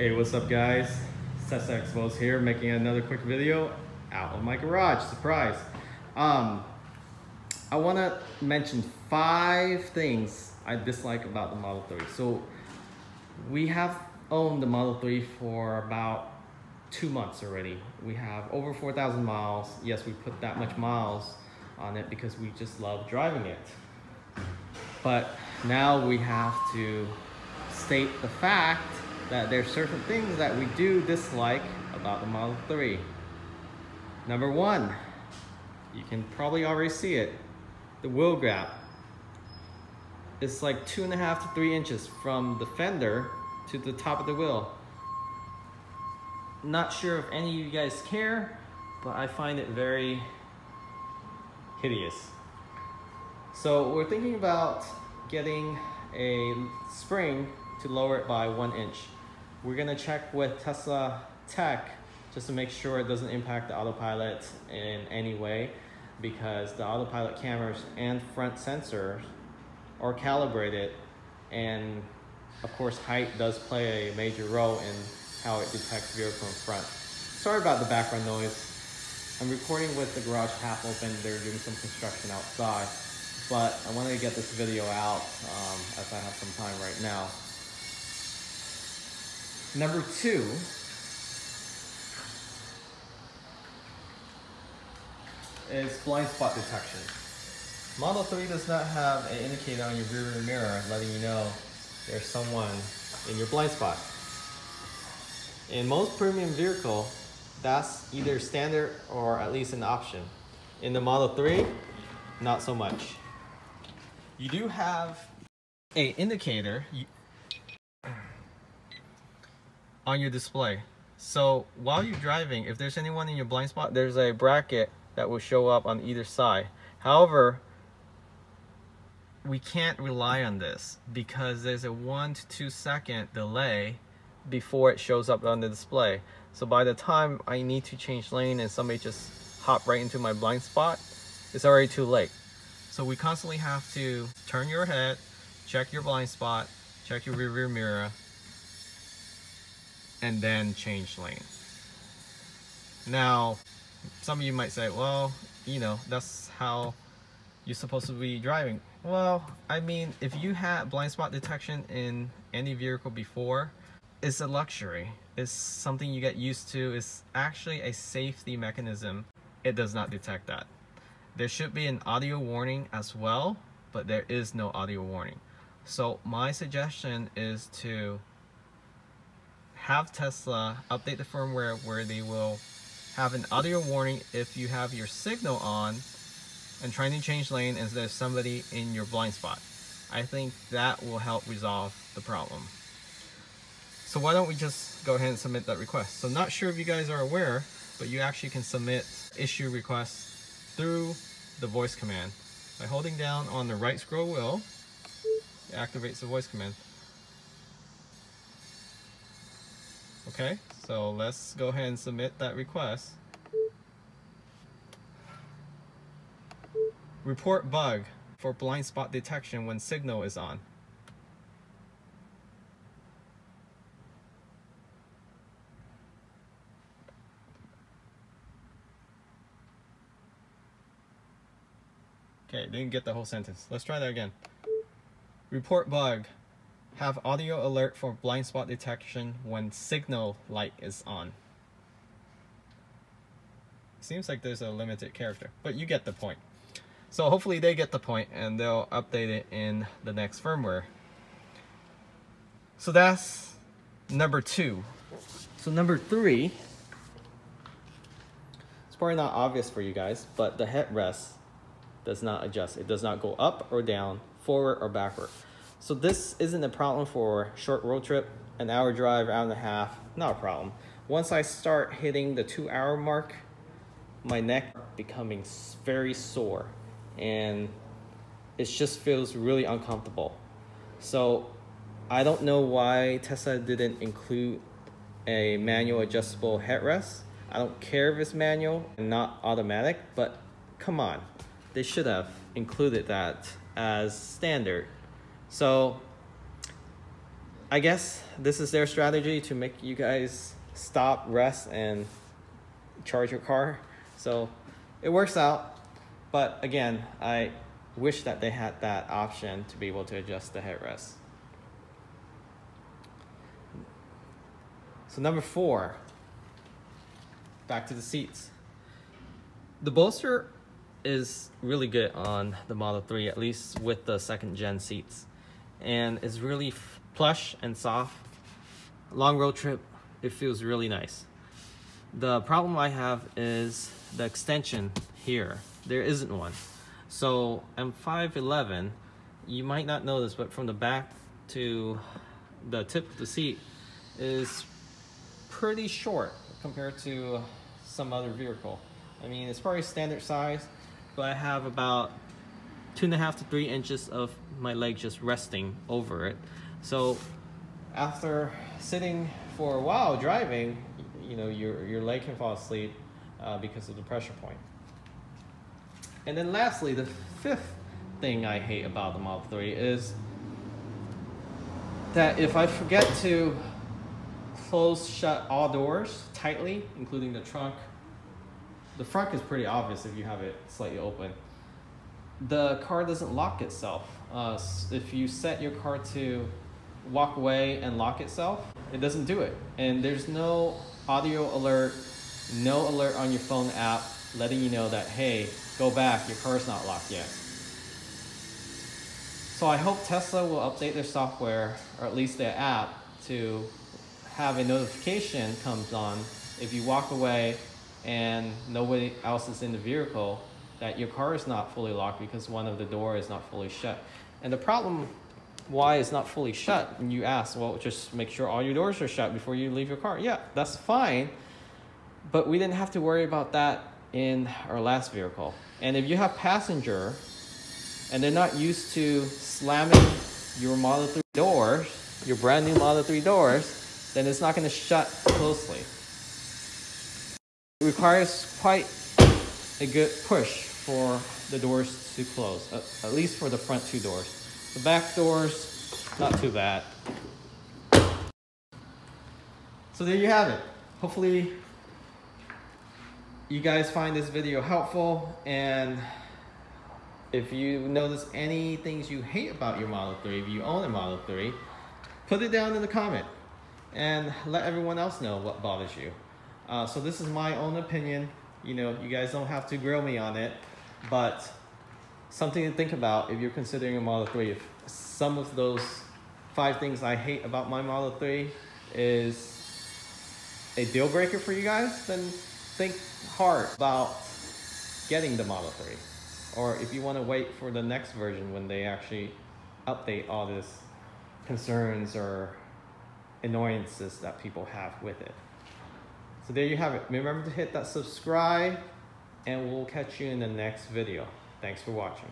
Hey, what's up guys? Tesla Expos here, making another quick video out of my garage. Surprise! I want to mention 5 things I dislike about the Model 3. So we have owned the Model 3 for about 2 months already. We have over 4,000 miles. Yes, we put that much miles on it because we just love driving it. But now we have to state the fact that there's certain things that we do dislike about the Model 3. Number 1, you can probably already see it, the wheel gap. It's like 2.5 to 3 inches from the fender to the top of the wheel. Not sure if any of you guys care, but I find it very hideous. So we're thinking about getting a spring to lower it by 1 inch. We're gonna check with Tesla Tech just to make sure it doesn't impact the autopilot in any way, because the autopilot cameras and front sensors are calibrated, and of course height does play a major role in how it detects vehicle in front. Sorry about the background noise. I'm recording with the garage half open. They're doing some construction outside, but I wanted to get this video out as I have some time right now. Number 2, is blind spot detection. Model 3 does not have an indicator on your rear mirror letting you know there's someone in your blind spot. In most premium vehicle, that's either standard or at least an option. In the Model 3, not so much. You do have an indicator on your display. So while you're driving, if there's anyone in your blind spot, there's a bracket that will show up on either side. However, we can't rely on this because there's a 1 to 2 second delay before it shows up on the display. So by the time I need to change lane and somebody just hop right into my blind spot, it's already too late. So we constantly have to turn your head, check your blind spot, check your rear mirror, and then change lane. Now, some of you might say, well, you know, that's how you're supposed to be driving. Well, I mean, if you had blind spot detection in any vehicle before, it's a luxury. It's something you get used to. It's actually a safety mechanism. It does not detect that. There should be an audio warning as well, but there is no audio warning. So my suggestion is to have Tesla update the firmware where they will have an audio warning if you have your signal on and trying to change lane and there's somebody in your blind spot. I think that will help resolve the problem. So why don't we just go ahead and submit that request? So not sure if you guys are aware, but you actually can submit issue requests through the voice command. By holding down on the right scroll wheel, it activates the voice command. Okay, so let's go ahead and submit that request. Report bug for blind spot detection when signal is on. Okay, didn't get the whole sentence. Let's try that again. Report bug. Have audio alert for blind spot detection when signal light is on. Seems like there's a limited character, but you get the point. So hopefully they get the point and they'll update it in the next firmware. So that's number 2. So number 3, it's probably not obvious for you guys, but the headrest does not adjust. It does not go up or down, forward or backward. So this isn't a problem for short road trip, an hour drive, hour and a half, not a problem. Once I start hitting the 2-hour mark, my neck becoming very sore and it just feels really uncomfortable. So I don't know why Tesla didn't include a manual adjustable headrest. I don't care if it's manual and not automatic, but come on, they should have included that as standard. So I guess this is their strategy to make you guys stop, rest, and charge your car. So it works out. But again, I wish that they had that option to be able to adjust the headrest. So number 4, back to the seats. The bolster is really good on the Model 3, at least with the 2nd gen seats. And it's really plush and soft. Long road trip, it feels really nice. The problem I have is the extension here. There isn't one. So I'm 5'11". You might not know this, but from the back to the tip of the seat is pretty short compared to some other vehicle. I mean, it's probably standard size, but I have about 2.5 to 3 inches of my leg just resting over it. So after sitting for a while driving, you know, your leg can fall asleep because of the pressure point. And then lastly, the 5th thing I hate about the Model 3 is that if I forget to close shut all doors tightly, including the trunk, the front is pretty obvious if you have it slightly open, the car doesn't lock itself. If you set your car to walk away and lock itself, it doesn't do it. And there's no audio alert, no alert on your phone app letting you know that, hey, go back, your car's not locked yet. So I hope Tesla will update their software, or at least their app, to have a notification comes on if you walk away and nobody else is in the vehicle, that your car is not fully locked because one of the doors is not fully shut. And the problem why it's not fully shut, and you ask, well, just make sure all your doors are shut before you leave your car. Yeah, that's fine, but we didn't have to worry about that in our last vehicle. And if you have passenger and they're not used to slamming your Model 3 doors, your brand new Model 3 doors, then it's not going to shut closely. It requires quite a good push for the doors to close, at least for the front 2 doors. The back doors, not too bad. So there you have it. Hopefully you guys find this video helpful, and if you notice any things you hate about your Model 3, if you own a Model 3, put it down in the comment and let everyone else know what bothers you. So this is my own opinion. You know, you guys don't have to grill me on it, but something to think about if you're considering a Model 3. If some of those 5 things I hate about my Model 3 is a deal breaker for you guys, then think hard about getting the Model 3. Or if you want to wait for the next version when they actually update all these concerns or annoyances that people have with it. So there you have it. Remember to hit that subscribe, and we'll catch you in the next video. Thanks for watching.